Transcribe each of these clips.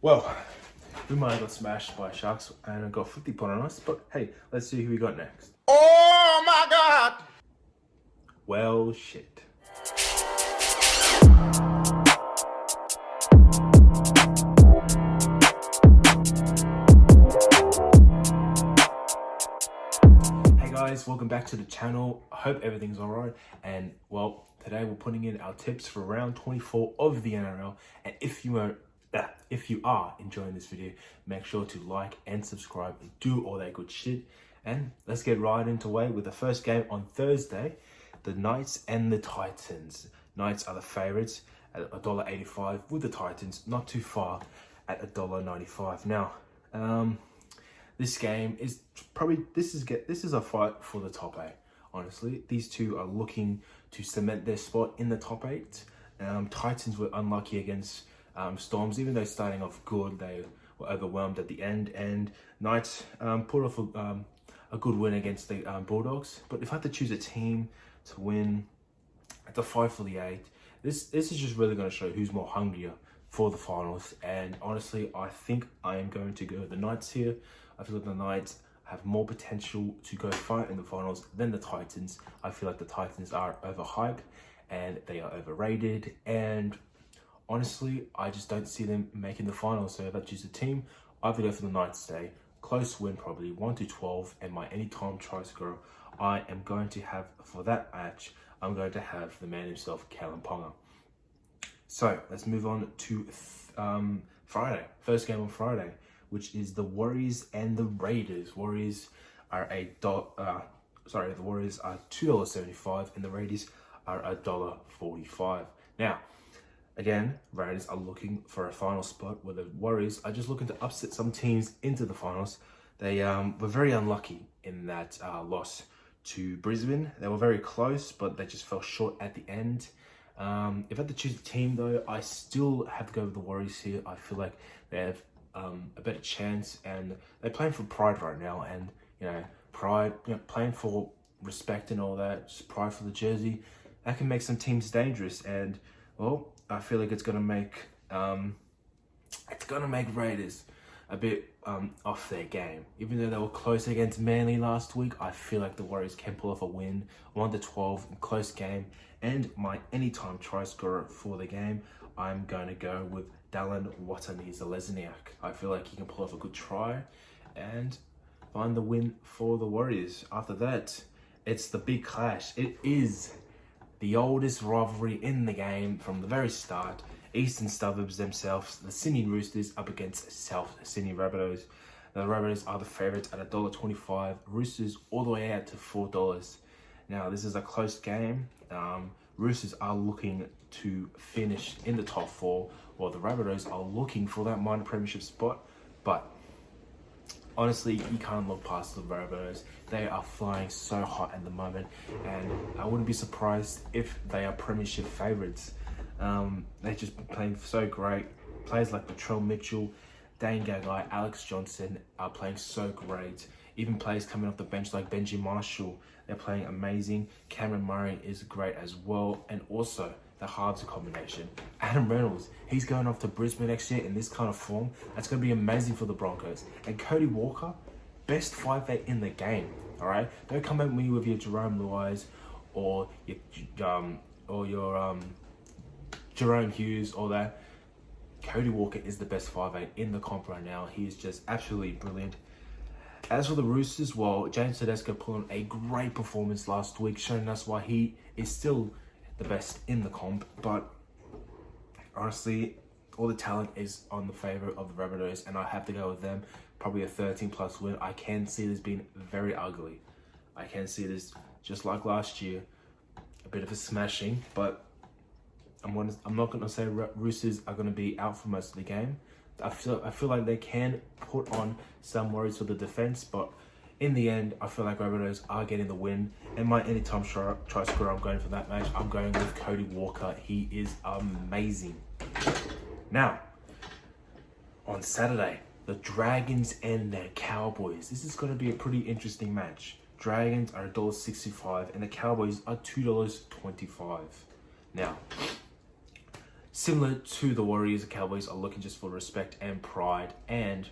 Well, we might have got smashed by Sharks and got 50 point on us, but hey, let's see who we got next. Oh my God! Well, shit. Hey guys, welcome back to the channel. I hope everything's alright, and well, today we're putting in our tips for round 24 of the NRL, and if you are enjoying this video, make sure to like and subscribe and do all that good shit. And let's get right into way with the first game on Thursday, the Knights and the Titans. Knights are the favourites at $1.85 with the Titans not too far at $1.95. Now, this game is probably this is a fight for the top 8. Honestly, these two are looking to cement their spot in the top 8. Titans were unlucky against Storms, even though starting off good, they were overwhelmed at the end. And Knights put off a good win against the Bulldogs. But if I had to choose a team to win at the fight for the 8, this is just really going to show who's more hungrier for the finals. And honestly, I think I am going to go with the Knights here. I feel like the Knights have more potential to go far in the finals than the Titans. I feel like the Titans are overhyped and they are overrated. And honestly, I just don't see them making the finals. So if I choose a team, I would go for the Knights today. Close win, probably 1-12. And my anytime try scorer, I am going to have, for that match, I'm going to have the man himself, Kalen Ponga. So let's move on to Friday. First game on Friday, which is the Warriors and the Raiders. The Warriors are $2.75 and the Raiders are $1.45. Now, again, Raiders are looking for a final spot, where the Warriors are just looking to upset some teams into the finals. They were very unlucky in that loss to Brisbane. They were very close, but they just fell short at the end. If I had to choose a team, though, I still have to go with the Warriors here. I feel like they have a better chance, and they're playing for pride right now. And pride, playing for respect and all that, just pride for the jersey, that can make some teams dangerous. And well, I feel like it's gonna make Raiders a bit off their game. Even though they were close against Manly last week, I feel like the Warriors can pull off a win, 1-12, close game. And my anytime try scorer for the game, I'm going to go with Dallin Watene-Zelezniak. I feel like he can pull off a good try and find the win for the Warriors. After that, it's the big clash. It is the oldest rivalry in the game from the very start. Eastern Suburbs themselves, the Sydney Roosters up against South Sydney Rabbitohs. The Rabbitohs are the favourites at $1.25. Roosters all the way out to $4. Now, this is a close game. Roosters are looking to finish in the top 4, while the Rabbitohs are looking for that minor premiership spot. But honestly, you can't look past the Rabbitohs. They are flying so hot at the moment, and I wouldn't be surprised if they are premiership favourites. They're just playing so great. Players like Latrell Mitchell, Dane Gagai, Alex Johnson are playing so great. Even players coming off the bench like Benji Marshall, they're playing amazing. Cameron Murray is great as well. And also, the halves combination. Adam Reynolds, he's going off to Brisbane next year in this kind of form. That's going to be amazing for the Broncos. And Cody Walker, best 5'8" in the game, all right? Don't come at me with your Jerome Luais or your Jerome Hughes, all that. Cody Walker is the best 5'8" in the comp right now. He is just absolutely brilliant. As for the Roosters, well, James Tedesco put on a great performance last week, showing us why he is still the best in the comp. But honestly, all the talent is on the favour of the Rabbitohs, and I have to go with them. Probably a 13+ win. I can see this being very ugly. I can see this, just like last year, a bit of a smashing. But I'm not going to say Roosters are going to be out for most of the game. I feel like they can put on some worries for the defense, but in the end, I feel like Rabbitohs are getting the win. And my anytime try scorer I'm going for that match, I'm going with Cody Walker. He is amazing. Now, on Saturday, the Dragons and the Cowboys. This is going to be a pretty interesting match. Dragons are $1.65 and the Cowboys are $2.25. Now, similar to the Warriors, the Cowboys are looking just for respect and pride, and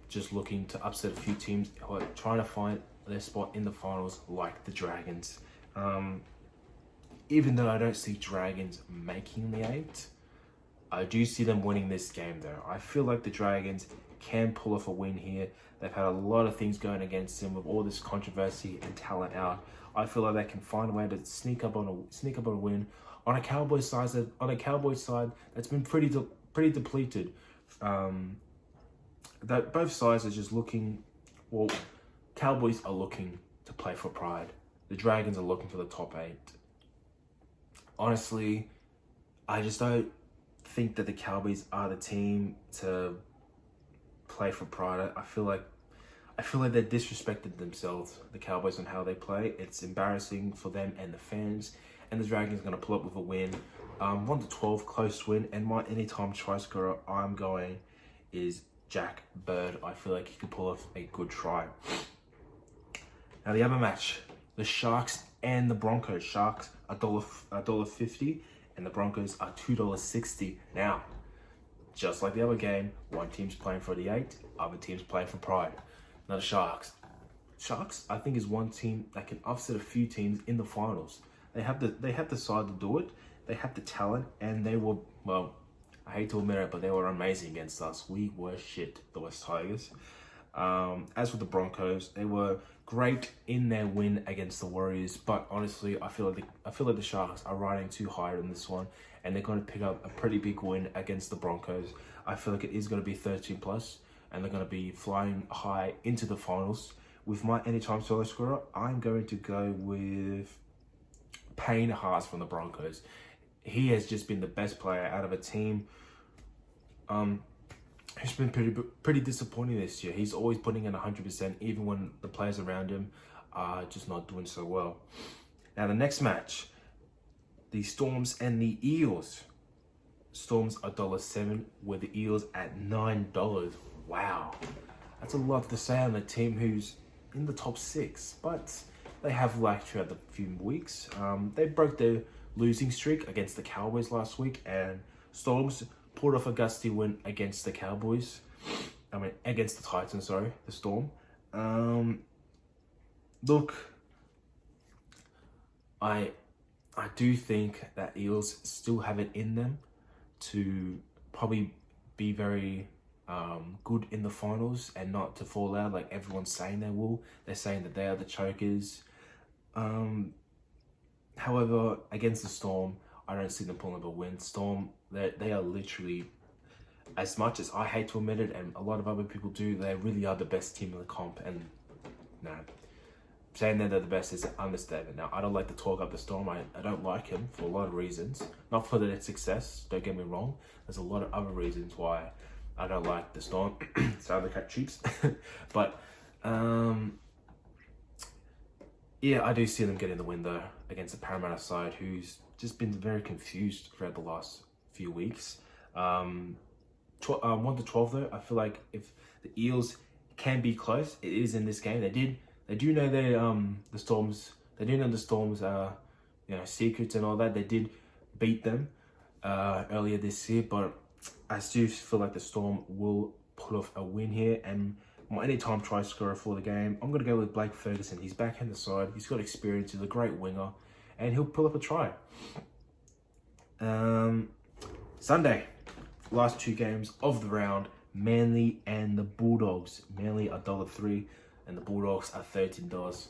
just looking to upset a few teams who are trying to find their spot in the finals, like the Dragons. Even though I don't see Dragons making the 8, I do see them winning this game though. I feel like the Dragons can pull off a win here. They've had a lot of things going against them with all this controversy and talent out. I feel like they can find a way to sneak up on a win on a Cowboys side that's been pretty depleted. That both sides are just looking. Well, Cowboys are looking to play for pride. The Dragons are looking for the top 8. Honestly, I just don't think that the Cowboys are the team to play for pride. I feel like they disrespected themselves, the Cowboys, on how they play. It's embarrassing for them and the fans. And the Dragons are going to pull up with a win. 1-12, close win. And my anytime try scorer I'm going is Jack Bird. I feel like he could pull off a good try. Now the other match, the Sharks and the Broncos. Sharks $1.50 and the Broncos are $2.60. Now, just like the other game, one team's playing for the 8, other team's playing for pride. Now the Sharks, I think, is one team that can upset a few teams in the finals. They have the side to do it. They have the talent, and they were, well, I hate to admit it, but they were amazing against us. We were shit, the West Tigers. As with the Broncos, they were great in their win against the Warriors, but honestly, I feel like the Sharks are riding too high in this one, and they're going to pick up a pretty big win against the Broncos. I feel like it is going to be 13+, and they're going to be flying high into the finals. With my anytime solo scorer, I'm going to go with Payne Haas from the Broncos. He has just been the best player out of a team. He's been pretty disappointing this year. He's always putting in 100%, even when the players around him are just not doing so well. Now the next match, the Storms and the Eels. Storms $1.07, with the Eels at $9. Wow, that's a lot to say on a team who's in the top 6, but they have lacked throughout the few weeks. They broke their losing streak against the Cowboys last week, and Storms pulled off a gusty win against the Cowboys. Against the Titans, sorry, the Storm. Look, I do think that Eels still have it in them to probably be very good in the finals and not to fall out like everyone's saying they will. They're saying that they are the chokers. However, against the Storm, I don't see them pulling up a win. Storm, they are literally, as much as I hate to admit it, and a lot of other people do, they really are the best team in the comp. And saying that they're the best is an understatement. Now, I don't like to talk up the Storm. I don't like him for a lot of reasons. Not for their success, don't get me wrong. There's a lot of other reasons why I don't like the Storm. Sorry, the cat cheeks. But, yeah, I do see them getting the win, though, against the Parramatta side, who's just been very confused throughout the last few weeks. 1-12, though, I feel like if the Eels can be close, it is in this game. They do know the Storms. They do know the Storms' secrets and all that. They did beat them earlier this year, but I still feel like the Storm will pull off a win here. And my anytime try scorer for the game, I'm going to go with Blake Ferguson. He's back in the side. He's got experience. He's a great winger, and he'll pull up a try. Sunday, last 2 games of the round, Manly and the Bulldogs. Manly $1.03, and the Bulldogs are $13.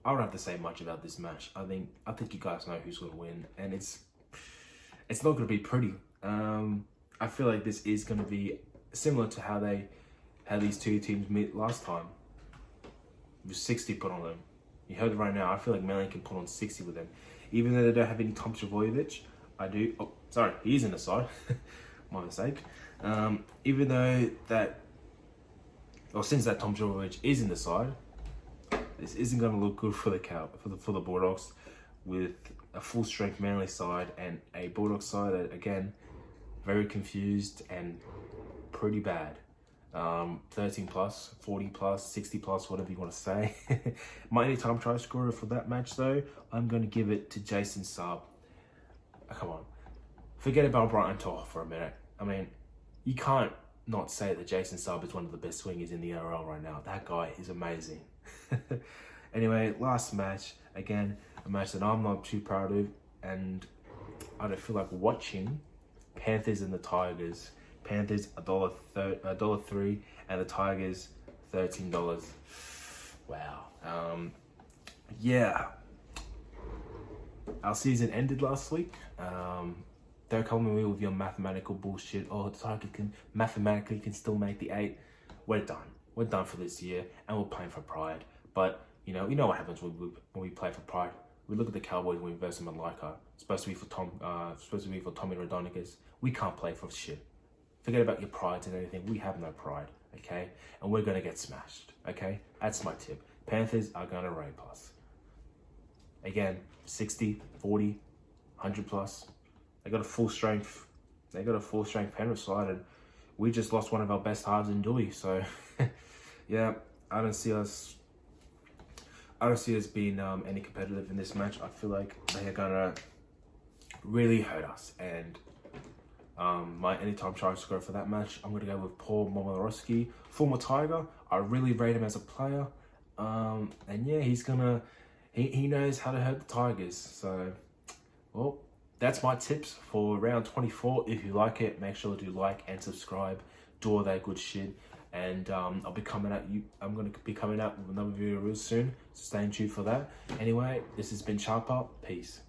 I don't have to say much about this match. I think you guys know who's going to win, and it's not going to be pretty. I feel like this is going to be similar to how these two teams met last time. With 60 put on them. You heard it right now. I feel like Manly can put on 60 with them. Even though they don't have any Tom Trbojevic, I do. Oh, sorry, he's in the side. My mistake. Even though since that Tom Trbojevic is in the side, this isn't going to look good for the Bulldogs, with a full strength Manly side and a Bulldogs side that, again, very confused and pretty bad. 13+, 40+, 60+, whatever you want to say. My anytime try scorer for that match, though, I'm going to give it to Jason Saab. Come on. forget about Brighton Toh for a minute. I mean, you can't not say that Jason Saab is one of the best swingers in the NRL right now. That guy is amazing. Anyway, last match. Again, a match that I'm not too proud of, and I don't feel like watching. Panthers and the Tigers. Panthers $1.03 and the Tigers $13. Wow. Yeah. Our season ended last week. Don't come with me with your mathematical bullshit. Oh, the Tigers mathematically can still make the 8. We're done. We're done for this year, and we're playing for pride. But you know what happens when we play for pride. We look at the Cowboys when we verse them like supposed to be for Tommy Rodonicus. We can't play for shit. Forget about your pride and everything. We have no pride, okay? And we're gonna get smashed, okay? That's my tip. Panthers are gonna rape us. Again, 60, 40, 100 plus. They got a full strength Penrith side, and we just lost one of our best halves in Dewey. So, yeah, I don't see us being any competitive in this match. I feel like they are gonna really hurt us. And my anytime try score for that match, I'm gonna go with Paul Momorowski, former Tiger. I really rate him as a player. And yeah, he knows how to hurt the Tigers. So, well, that's my tips for round 24. If you like it, make sure to like and subscribe. Do all that good shit. And I'm going to be coming out with another video real soon. So stay tuned for that. Anyway, this has been Chopper. Peace.